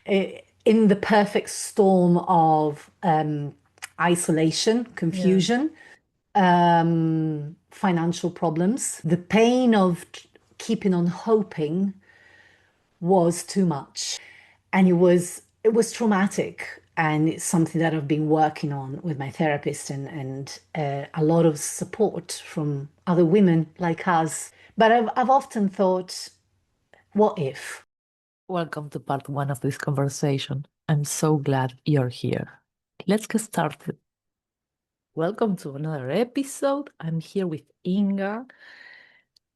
in the perfect storm of isolation, Yeah. confusion, financial problems. The pain of keeping on hoping was too much. And it was traumatic. And it's something that I've been working on with my therapist and a lot of support from other women like us. But I've often thought, what if? Welcome to part one of this conversation. I'm so glad you're here. Let's get started. Welcome to another episode. I'm here with Inga.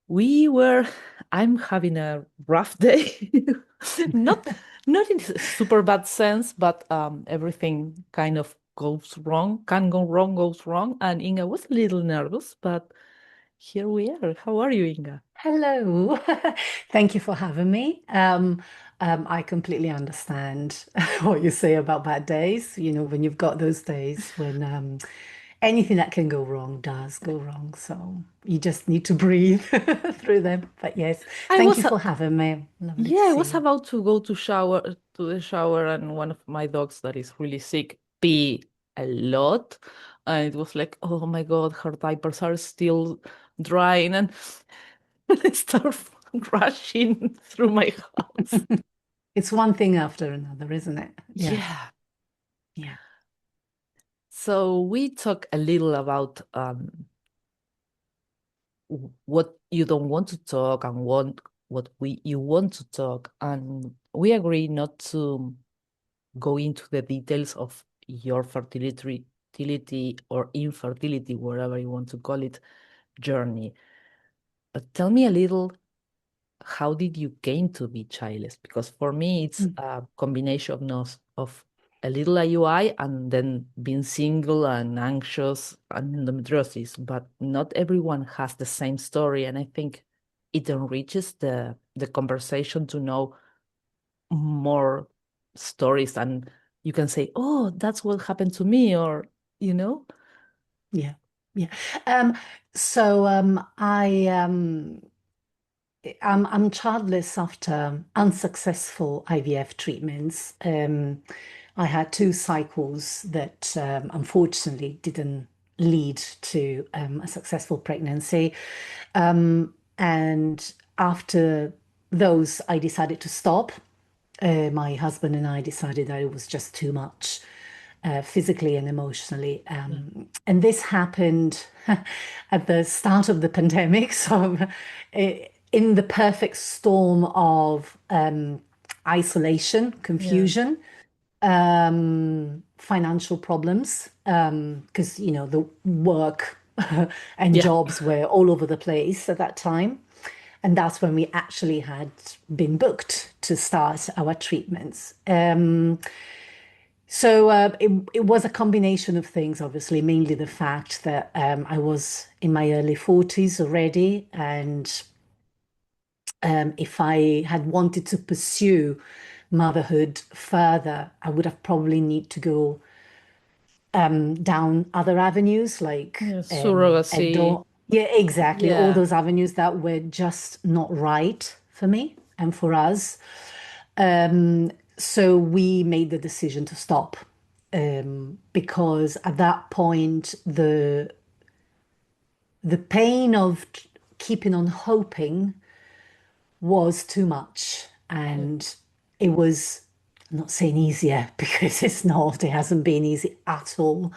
We were, I'm having a rough day. Not not in a super bad sense, but everything kind of goes wrong, can go wrong, goes wrong. And Inga was a little nervous, but here we are. How are you, Inga? Hello. Thank you for having me. I completely understand what you say about bad days. You know, when you've got those days when anything that can go wrong does go wrong. So you just need to breathe through them. But yes, I thank you was for having me. Lovely to Yeah, I see was you. about to go to the shower, and one of my dogs that is really sick pee a lot. And it was like, oh my God, her diapers are still drying, and I start rushing through my house. It's one thing after another, isn't it? Yeah. Yeah. Yeah. So we talk a little about what you don't want to talk and what we you want to talk, and we agree not to go into the details of your fertility or infertility, whatever you want to call it, journey. But tell me a little, how did you came to be childless? Because for me, it's Mm. a combination of a little IUI and then being single and anxious and endometriosis. But not everyone has the same story, and I think it enriches the conversation to know more stories, and you can say, oh, that's what happened to me, or you know. Yeah. Yeah. Um, I'm childless after unsuccessful IVF treatments. I had two cycles that unfortunately didn't lead to a successful pregnancy. And after those, I decided to stop. My husband and I decided that it was just too much physically and emotionally. Yeah. And this happened at the start of the pandemic. So, in the perfect storm of isolation, Yeah. confusion, financial problems, because, the work and Yeah. jobs were all over the place at that time. And that's when we actually had been booked to start our treatments. So it was a combination of things, obviously, mainly the fact that I was in my early 40s already. And if I had wanted to pursue motherhood further, I would have probably need to go down other avenues like Yeah, surrogacy. yeah, exactly. All Yeah. those avenues that were just not right for me and for us. So we made the decision to stop because at that point the pain of keeping on hoping was too much, Yeah. and it was, I'm not saying easier because it's not, it hasn't been easy at all,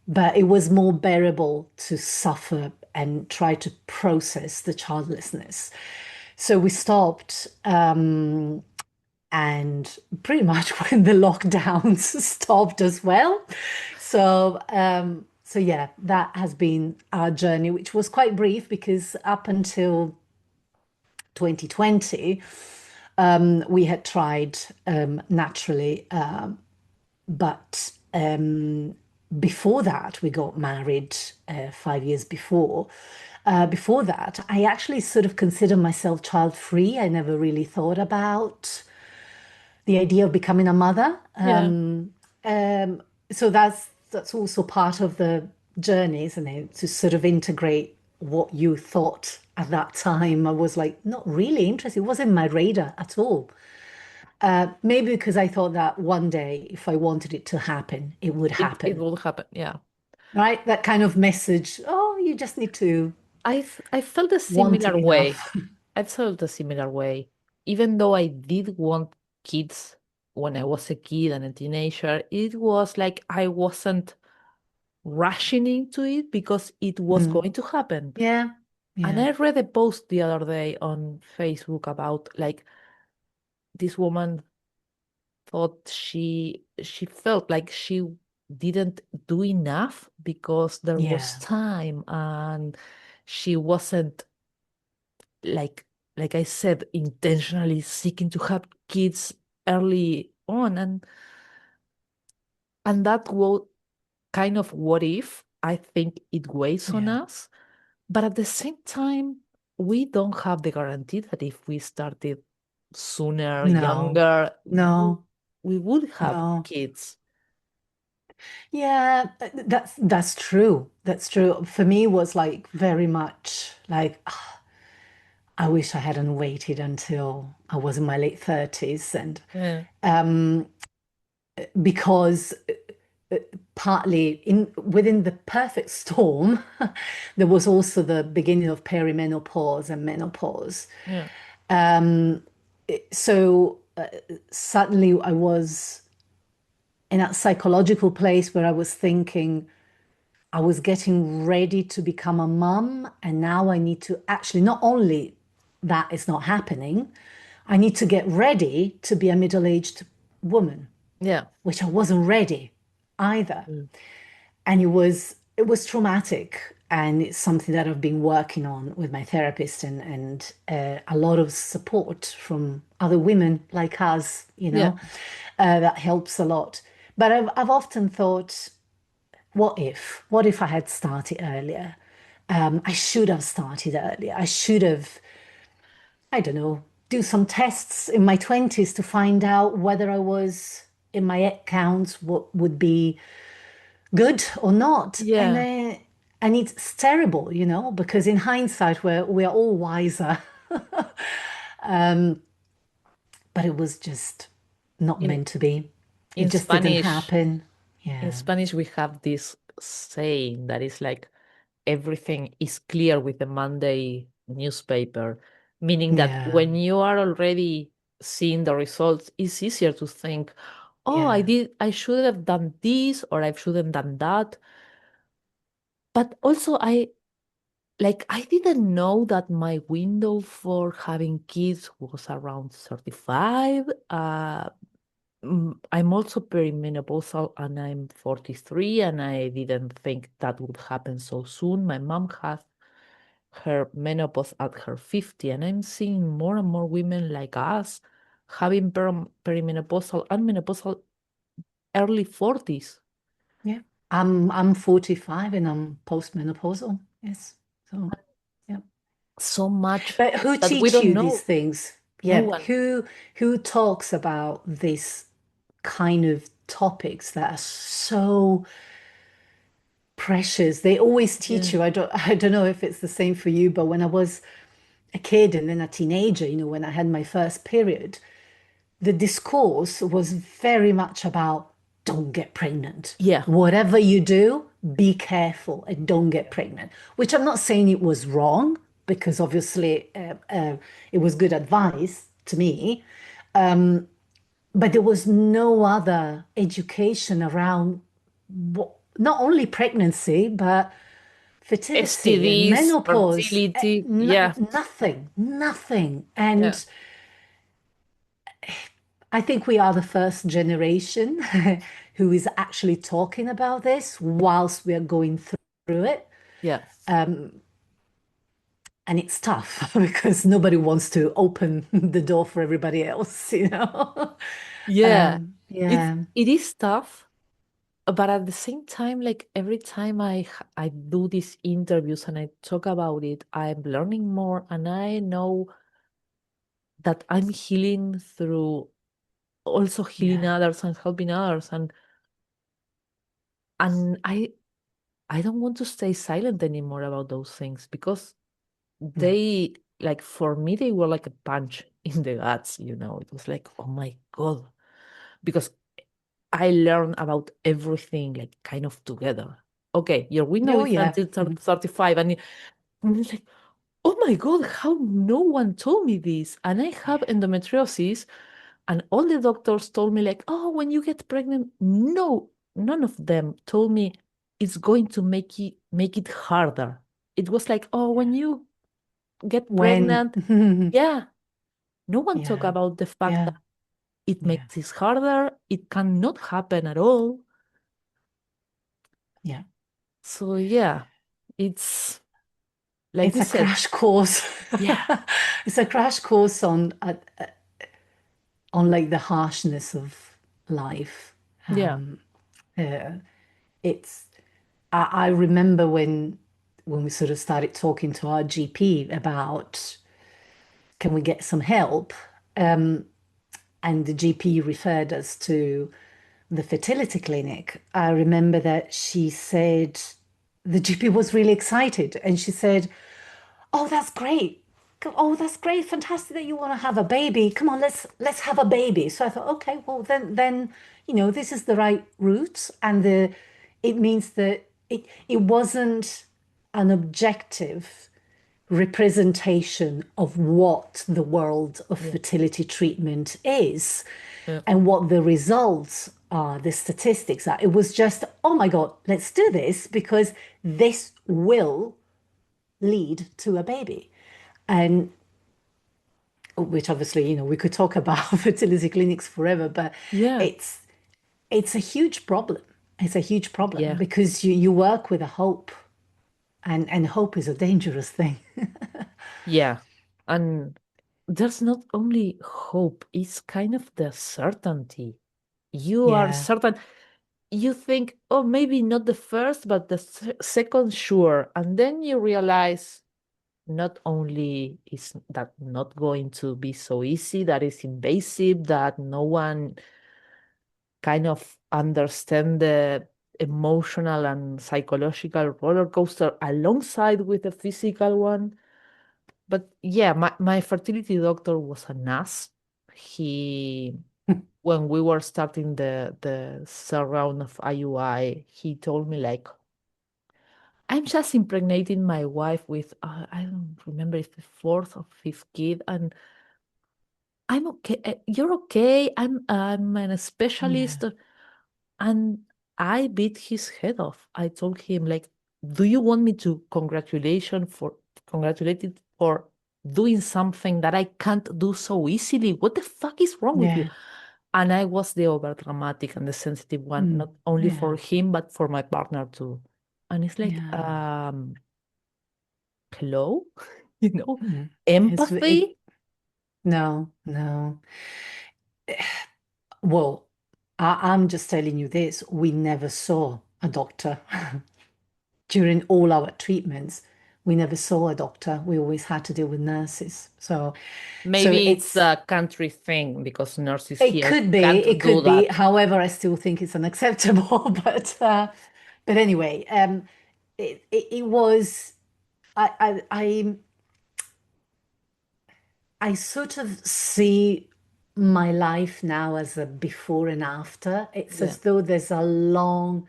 but it was more bearable to suffer and try to process the childlessness. So we stopped, and pretty much when the lockdowns stopped as well. So yeah, that has been our journey, which was quite brief because up until 2020, we had tried naturally, but before that, we got married 5 years before. Before that, I actually sort of consider myself child-free. I never really thought about the idea of becoming a mother. Yeah. So that's also part of the journey, isn't it? To sort of integrate what you thought at that time. I was like, not really interested. It wasn't my radar at all. Maybe because I thought that one day, if I wanted it to happen, it would It happen, will happen. Yeah. right? That kind of message. Oh, you just need to I felt a want it similar way. enough. I felt a similar way. Even though I did want kids when I was a kid and a teenager, it was like I wasn't rushing into it because it was Mm. going to happen. Yeah, And yeah, I read a post the other day on Facebook about like this woman thought she felt like she didn't do enough because there was yeah, time and she wasn't like like I said, intentionally seeking to have kids early on, and that was kind of what if I think it weighs on yeah. us, but at the same time, we don't have the guarantee that if we started sooner, No, younger, no, we would have no. kids. Yeah, that's true. That's true. For me, it was like very much like I wish I hadn't waited until I was in my late 30s, and Yeah, because partly in within the perfect storm, there was also the beginning of perimenopause and menopause. yeah, So suddenly I was in that psychological place where I was thinking I was getting ready to become a mum, and now I need to actually not only that is not happening, I need to get ready to be a middle-aged woman, yeah, which I wasn't ready either. mm, And it was traumatic, and it's something that I've been working on with my therapist and a lot of support from other women like us, yeah, that helps a lot. But I've often thought, what if I had started earlier? I should have started earlier. I should have, I don't know, do some tests in my 20s to find out whether I was in my accounts what would be good or not. And yeah. it's terrible, because in hindsight we're all wiser, but it was just not In meant to be. It in just didn't Spanish, happen. in Yeah. Spanish we have this saying that is like everything is clear with the Monday newspaper, meaning that Yeah. when you are already seeing the results, it's easier to think, oh, Yeah. I should have done this or I shouldn't done that. But also I didn't know that my window for having kids was around 35. I'm also perimenopausal and I'm 43, and I didn't think that would happen so soon. My mom has her menopause at her 50, and I'm seeing more and more women like us having perimenopausal and menopausal early 40s. Yeah. I'm 45 and I'm postmenopausal. Yes. So, yeah. So much But who that we teach don't you these know. things? No Yeah. one. Who talks about this kind of topics that are so precious? They always teach Yeah. you. I don't know if it's the same for you, but when I was a kid and then a teenager, when I had my first period, the discourse was very much about don't get pregnant. Yeah. Whatever you do, be careful and don't get pregnant. Which I'm not saying it was wrong, because obviously it was good advice to me. But there was no other education around not only pregnancy, but fertility and STDs, menopause. fertility. Yeah. Nothing, nothing. Yeah. And I think we are the first generation who is actually talking about this whilst we are going through it. Yeah. And it's tough because nobody wants to open the door for everybody else. Yeah. Yeah, It is tough, but at the same time, like every time I do these interviews and I talk about it, I'm learning more, and I know that I'm healing through also healing yeah, others and helping others, and I don't want to stay silent anymore about those things because no, they, like, for me they were like a punch in the guts, you know. It was like, oh my God. Because I learned about everything like kind of together. Okay, your window Oh, is yeah. until Mhm. 35, and it's like, oh my God, how no one told me this? And I have Yeah. endometriosis, and all the doctors told me, like, oh, when you get pregnant, no, none of them told me it's going to make it harder. It was like, oh, when you get When, pregnant, yeah, no one talk yeah, about the fact that yeah, it yeah, makes it harder. It cannot happen at all. yeah. So yeah, it's like It's we a said, crash course. yeah, It's a crash course on like the harshness of life. yeah, Uh, it's I remember when we sort of started talking to our GP about can we get some help, and the GP referred us to the fertility clinic. I remember that she said the GP was really excited, and she said, "Oh, that's great. Oh, that's great. Fantastic that you want to have a baby. Come on, let's have a baby." So I thought, okay, well then, this is the right route, and the it means that it wasn't an objective representation of what the world of yeah, fertility treatment is yeah, and what the results are, the statistics are. It was just, oh my God, let's do this because this will lead to a baby. And which obviously, we could talk about fertility clinics forever, but yeah, it's it's a huge problem. It's a huge problem yeah, because you work with a hope, and hope is a dangerous thing. yeah. And there's not only hope, it's kind of the certainty. You are Yeah, certain. You think, oh, maybe not the first, but the second, sure. And then you realize not only is that not going to be so easy, that is invasive, that no one kind of understand the emotional and psychological roller coaster alongside with the physical one. But yeah, my fertility doctor was a nurse. He, when we were starting the third round of IUI, he told me like, I'm just impregnating my wife with I don't remember if the fourth or fifth kid, and I'm okay. You're okay. I'm a yeah, specialist. And I beat his head off. I told him, like, do you want me to congratulate it for doing something that I can't do so easily? What the fuck is wrong with you? yeah, And I was the over dramatic and the sensitive one, mm, not only yeah, for him, but for my partner too. And it's like, yeah. hello, you know, Mm. empathy. No, no. Well, I'm just telling you this. We never saw a doctor during all our treatments. We never saw a doctor. We always had to deal with nurses. So Maybe it's it's a country thing because nurses it here could be, can't it do could be. that. However, I still think it's unacceptable. But anyway, it was. I sort of see my life now as a before and after. It's Yeah, as though there's a long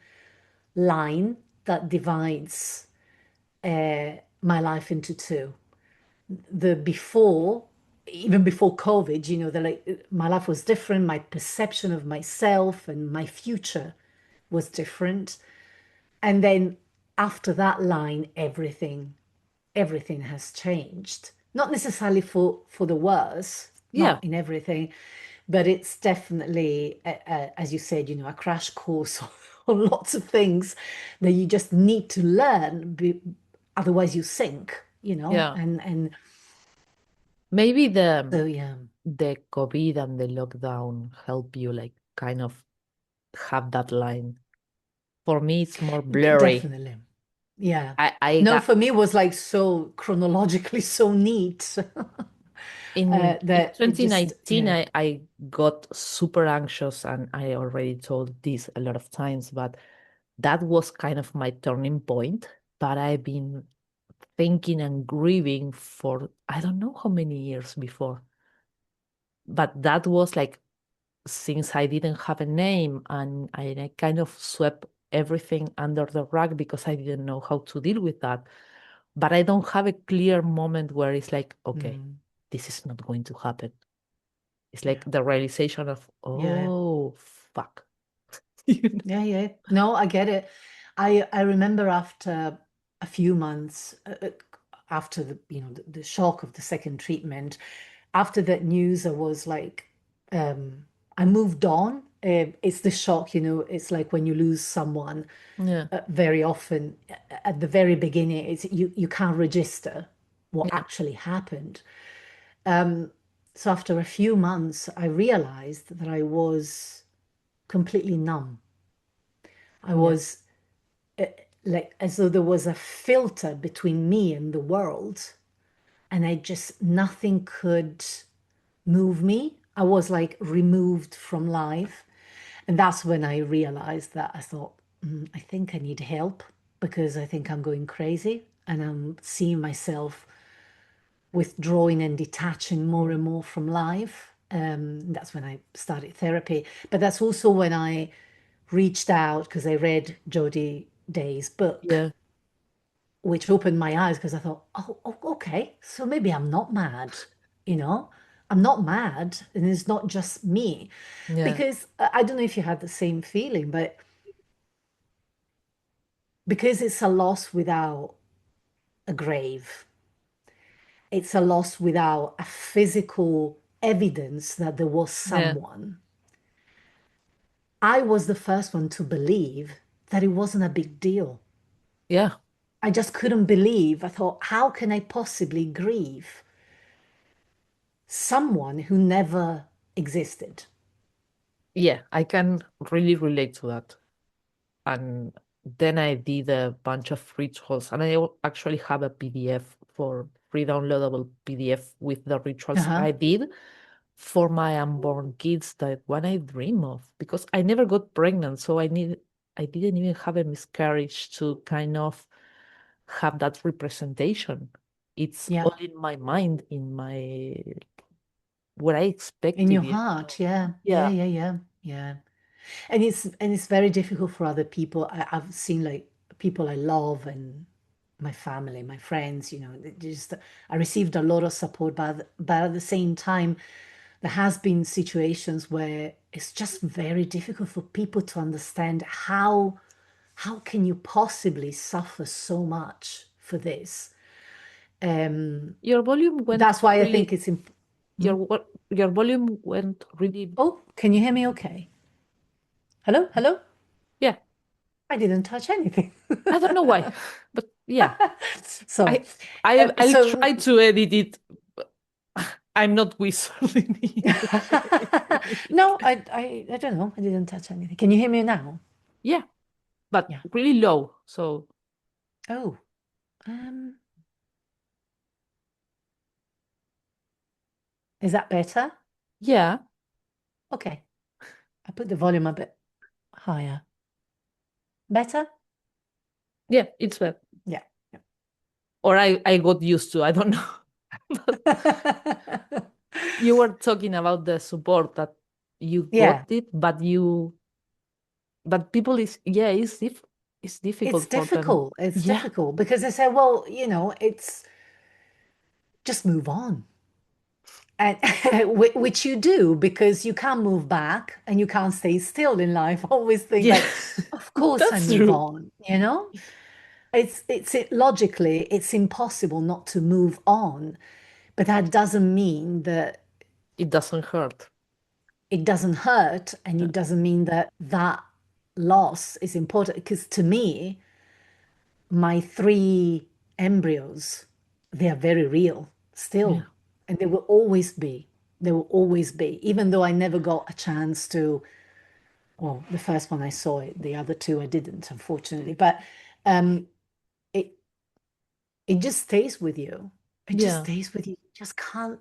line that divides my life into two. The before, even before COVID, my life was different. My perception of myself and my future was different. And then after that line, everything has changed. Not necessarily for the worse, yeah, not in everything, but it's definitely, as you said, a crash course on lots of things that you just need to learn, otherwise you sink, yeah. and Maybe the so yeah, the COVID and the lockdown help you like kind of have that line. For me, it's more blurry. definitely, yeah. I No, got for me it was like so chronologically so neat in that it just 2019, yeah. I got super anxious, and I already told this a lot of times, but that was kind of my turning point. But I've been thinking and grieving for I don't know how many years before. But that was like, since I didn't have a name, and I kind of swept everything under the rug because I didn't know how to deal with that. But I don't have a clear moment where it's like, okay, Mm, this is not going to happen. It's like yeah. the realization of, Yeah. oh, fuck. You know? Yeah, yeah. No, I get it. I remember after a few months after the shock of the second treatment, after that news, I was like, I moved on. It's the shock, it's like when you lose someone Yeah, very often at the very beginning, it's you can't register what yeah, actually happened. So after a few months, I realized that I was completely numb. I yeah, was like as though there was a filter between me and the world, and I just nothing could move me. I was like removed from life. And that's when I realized that I thought, I think I need help because I think I'm going crazy and I'm seeing myself withdrawing and detaching more and more from life. That's when I started therapy. But that's also when I reached out because I read Jodie Day's book, yeah, which opened my eyes because I thought, oh, okay, so maybe I'm not mad, you know? I'm not mad, and it's not just me. yeah, Because I don't know if you had the same feeling, but because it's a loss without a grave, it's a loss without a physical evidence that there was yeah, someone. I was the first one to believe that it wasn't a big deal. yeah, I just couldn't believe. I thought, how can I possibly grieve someone who never existed? yeah. I can really relate to that. And then I did a bunch of rituals, and actually have a PDF, for free downloadable PDF, with the rituals Uh-huh. I did for my unborn kids, that one I dream of, because I never got pregnant, so I didn't even have a miscarriage to kind of have that representation. It's Yeah. all in my mind, in my, what I In your expected it. heart. Yeah. Yeah. Yeah, Yeah. Yeah. Yeah. And it's very difficult for other people. I've seen like people I love and my family, my friends, they just I received a lot of support, but at the same time, there has been situations where it's just very difficult for people to understand how can you possibly suffer so much for this. Um, your volume went that's why I think really, it's imp your volume went really. Oh, can you hear me okay? Hello? Hello? Yeah, I didn't touch anything. I don't know why, but yeah. Sorry. I I'll So try to edit it. But I'm not whistling either. no, I don't know. I didn't touch anything. Can you hear me now? Yeah, but Yeah. really low. So Oh, um, is that better? yeah, Okay. I put the volume a bit higher. Better? yeah, it's bad. Yeah. Or I got used to. I don't know. But you were talking about the support that you got Yeah. it, but people is, yeah, it's It's difficult for them. difficult. It's Yeah, difficult because they say, well, it's just move on. And which you do because you can't move back and you can't stay still in life. I always think yeah, like, of course I that's move true. on, you know? Logically, it's impossible not to move on, but that doesn't mean that It doesn't hurt. it doesn't hurt, and Yeah, it doesn't mean that that loss is important. Because to me, my three embryos, they are very real yeah, still, and they will always be. They will always be, even though I never got a chance to. Well, the first one I saw it, the other two I didn't, unfortunately. But um, it it just stays with you. It just yeah, stays with you. You just can't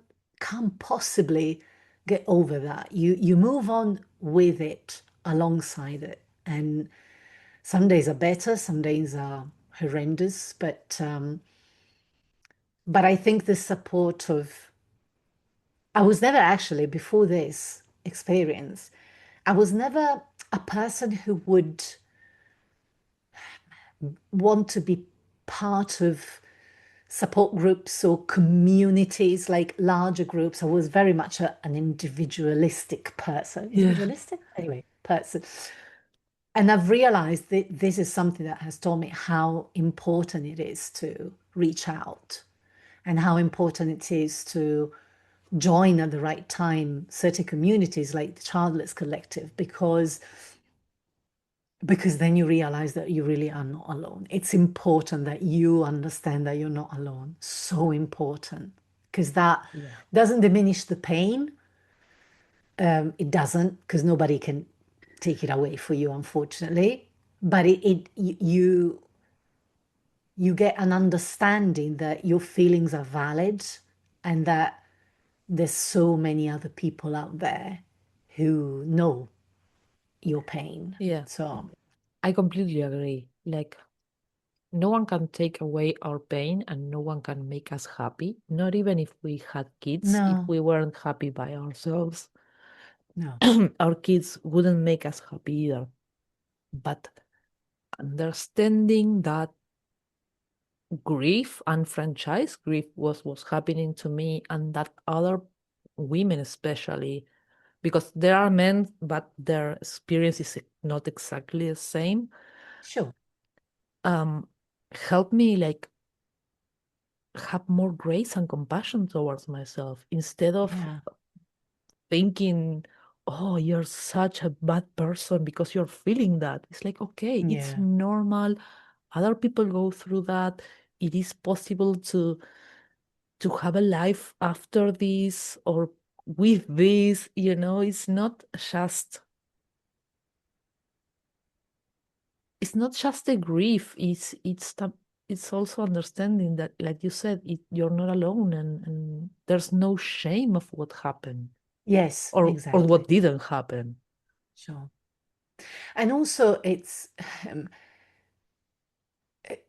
possibly get over that. You move on with it, alongside it. And some days are better, some days are horrendous, but I think the support of I was never actually, before this experience, I was never a person who would want to be part of support groups or communities, like larger groups. I was very much an individualistic person. Yeah. Individualistic? Anyway, person. And I've realized that this is something that has taught me how important it is to reach out and how important it is to join at the right time certain communities like the Childless Collective, because then you realize that you really are not alone. It's important that you understand that you're not alone. So important, because that Yeah. doesn't diminish the pain. It doesn't, because nobody can take it away for you, unfortunately. But you get an understanding that your feelings are valid and that there's so many other people out there who know your pain. Yeah. So, I completely agree. Like, no one can take away our pain and no one can make us happy. Not even if we had kids, if no, we weren't happy by ourselves, no. our kids wouldn't make us happy either. But understanding that grief, unfranchised grief, was happening to me, and that other women especially, because there are men but their experience is not exactly the same, Sure. um helped me like have more grace and compassion towards myself instead of Yeah. thinking, oh, you're such a bad person because you're feeling that. It's like, okay, it's Yeah. normal. Other people go through that. It is possible to have a life after this or with this, it's not just a grief, it's also understanding that, like you said, you're not alone, and there's no shame of what happened Yes, or what exactly. didn't happen. Sure. And also, um,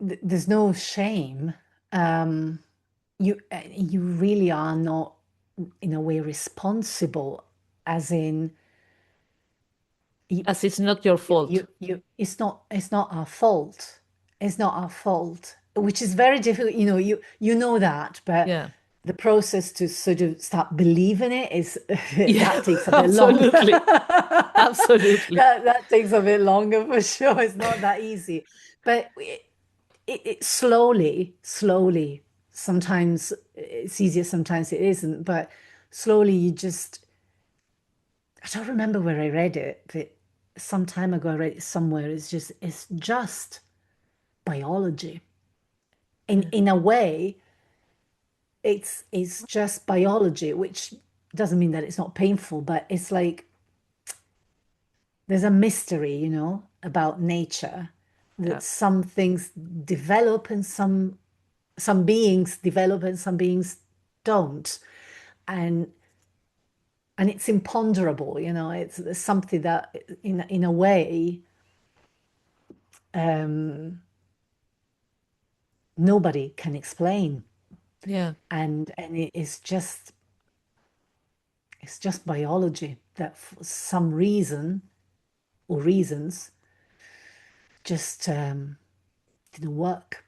there's no shame. Um, you really are not, in a way, responsible, as in you, As it's not your fault. it's not our fault. It's not our fault, which is very difficult. You know that, but Yeah. the process to sort of start believing it is Yeah. that takes a bit longer. Absolutely. Absolutely. That takes a bit longer for sure. It's not that easy, but it slowly. Sometimes it's easier, sometimes it isn't. But slowly, I don't remember where I read it, but some time ago I read it somewhere. It's just biology. In Yeah. in a way, it's just biology, which doesn't mean that it's not painful, but it's like there's a mystery, about nature, Yeah. that some things develop and some beings develop and some beings don't. And and it's imponderable, it's something that in a way um, nobody can explain. Yeah. And it's just biology that for some reason or reasons just didn't work.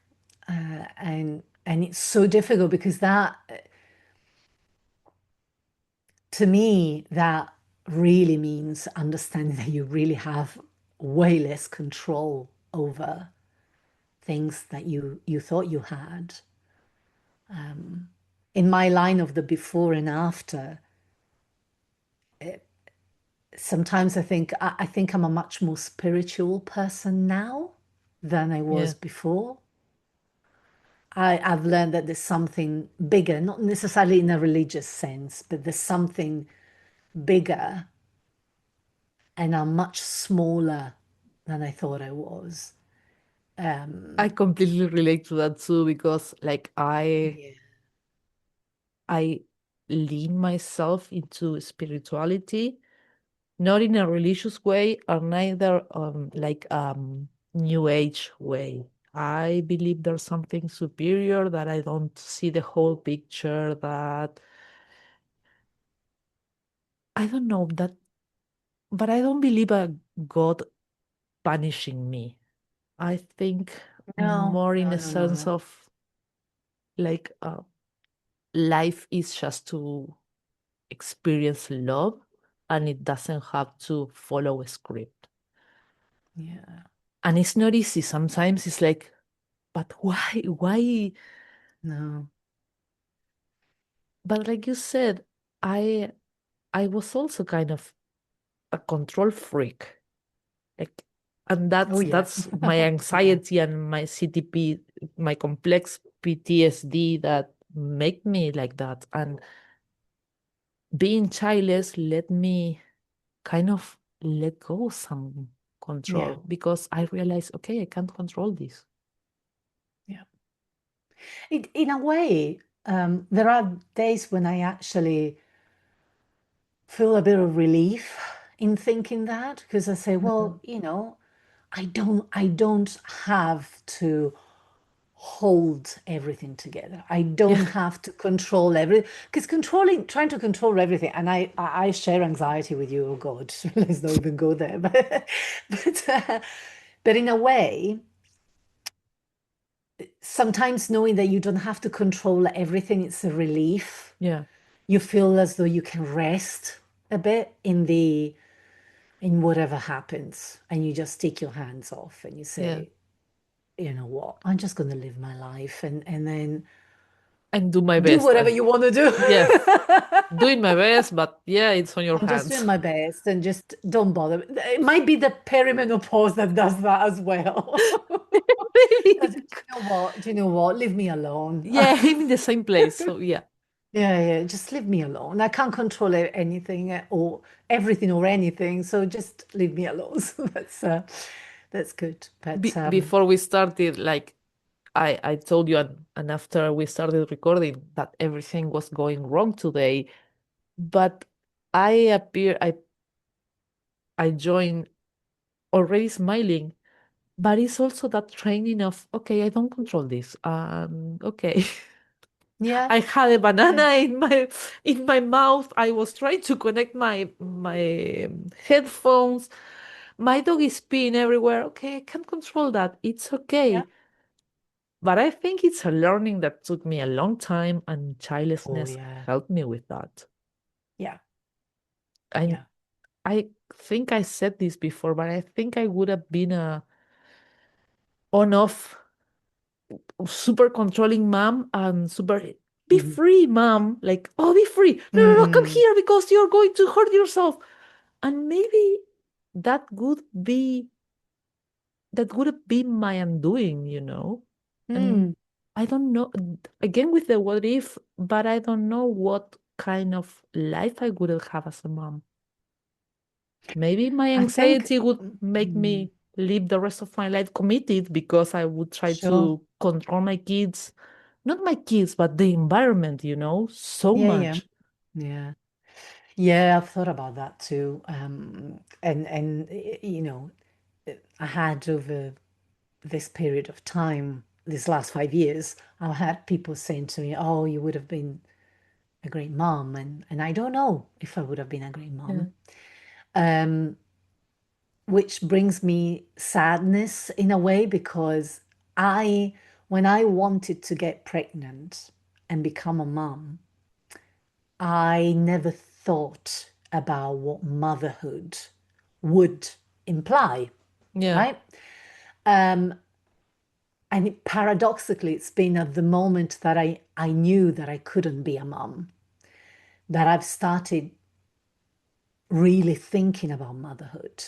And it's so difficult because that, to me, that really means understanding that you really have way less control over things that you thought you had. In my line of the before and after, sometimes I think I'm a much more spiritual person now than I Yeah. was before. I've learned that there's something bigger, not necessarily in a religious sense, but there's something bigger, and I'm much smaller than I thought I was. I completely relate to that too because like Yeah. I lean myself into spirituality, not in a religious way or neither like new age way. I believe there's something superior, that I don't see the whole picture, that I don't know that, but I don't believe a God punishing me. I think No, more in no, a no, no, sense no. of like life is just to experience love and it doesn't have to follow a script. Yeah, And it's not easy. Sometimes it's like, but why? Why? no. But like you said, I I was also kind of a control freak. Like, and Oh, yeah. that's my Yeah, anxiety and my CTP, my complex PTSD that make me like that. And being childless let me kind of let go some yeah, control because I realized, okay, I can't control this. yeah. In a way, there are days when I actually feel a bit of relief in thinking that because I say, Mm. well, I don't have to hold everything together. I Yeah. don't have to control everything because trying to control everything, and I share anxiety with you. Oh God, let's not even go there. But in a way, sometimes knowing that you don't have to control everything, it's a relief. Yeah. You feel as though you can rest a bit in whatever happens, and you just take your hands off and you Yeah. say, you know what, I'm just going to live my life and then And do my do best. whatever you want to do. Yes, doing my best, but yeah, it's on your I'm just doing hands. my best and just don't bother. It might be the perimenopause that does that as well. Maybe. That, do you know what? Leave me alone. Yeah, I'm in the same place. So yeah. Yeah, yeah, just leave me alone. I can't control anything or everything or anything, so just leave me alone. So that's good. But Before we started, like I told you, and after we started recording, that everything was going wrong today. But I joined already smiling, but it's also that training of, okay, I don't control this. Okay. yeah, I had a yeah, banana in my mouth. I was trying to connect my headphones. My dog is peeing everywhere. Okay, I can't control that. It's yeah. okay. But I think it's a learning that took me a long time, and Oh childlessness yeah, helped me with that. yeah, And yeah. I think I said this before, but I think I would have been a on-off super controlling mom and super be Mhm. free mom. Like, oh, be free. No, no, no, come Mm, here because you're going to hurt yourself. And maybe that would be that would have been my undoing. And mm. I don't know, again with the what if, but I don't know what kind of life I would have as a mom. Maybe my I think anxiety would make mm, me live the rest of my life committed because I would try sure. to control my kids, not my kids, but the environment, so Yeah, yeah, much. yeah. Yeah, I've thought about that too. And I had over this period of time, this last 5 years, I had people saying to me, "Oh, you would have been a great mom," and I don't know if I would have been a great Yeah, mom. Um, which brings me sadness in a way because when I wanted to get pregnant and become a mom, I never thought about what motherhood would imply, yeah, right? And paradoxically, it's been at the moment that I knew that I couldn't be a mom that I've started really thinking about motherhood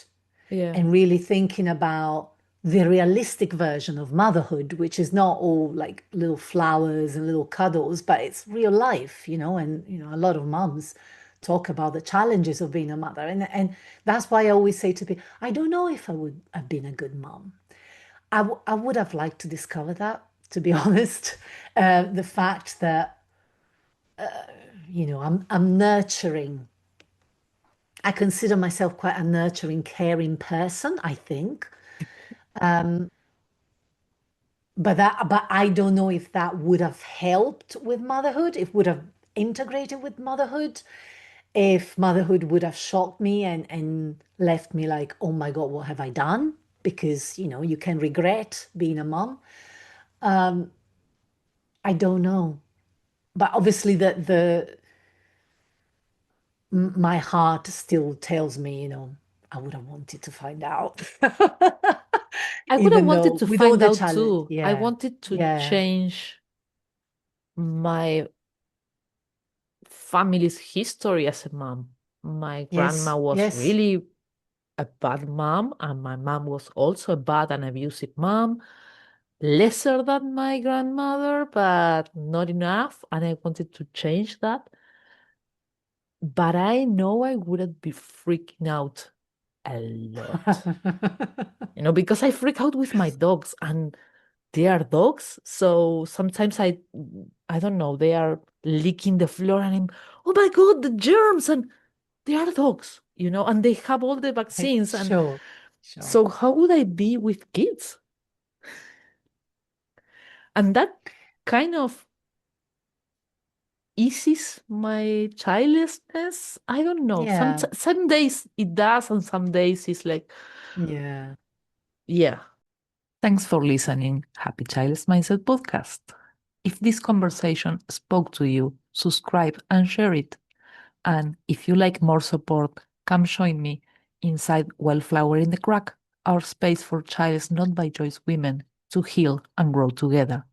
yeah, and really thinking about the realistic version of motherhood, which is not all like little flowers and little cuddles, but it's real life, and a lot of moms talk about the challenges of being a mother. And that's why I always say to people, I don't know if I would have been a good mom. I would have liked to discover that, to be honest. The fact that, I'm nurturing. I consider myself quite a nurturing, caring person, I think. But I don't know if that would have helped with motherhood, if would have integrated with motherhood. if motherhood would have shocked me and left me like, oh my God, what have I done? Because, you can regret being a mom. I don't know. But obviously my heart still tells me, I would have wanted to find out. I would have Even wanted though to with all find the out challenge. too. I Yeah. wanted to Yeah. change my family's history as a mom. My grandma Yes. was Yes. really a bad mom, and my mom was also a bad and abusive mom. Lesser than my grandmother, but not enough. And I wanted to change that. But I know I wouldn't be freaking out a lot, because I freak out with my dogs, and they are dogs. So sometimes I don't know, they are licking the floor, and oh my God, the germs, and they are dogs, and they have all the vaccines. And Sure. Sure. so how would I be with kids? And that kind of eases my childlessness. I don't know. Yeah. Some days it does, and some days it's like, Yeah. yeah. Thanks for listening. Happy Childless Mindset podcast. If this conversation spoke to you, subscribe and share it. And if you like more support, come join me inside Wildflower in the Crack, our space for childless not by choice women to heal and grow together.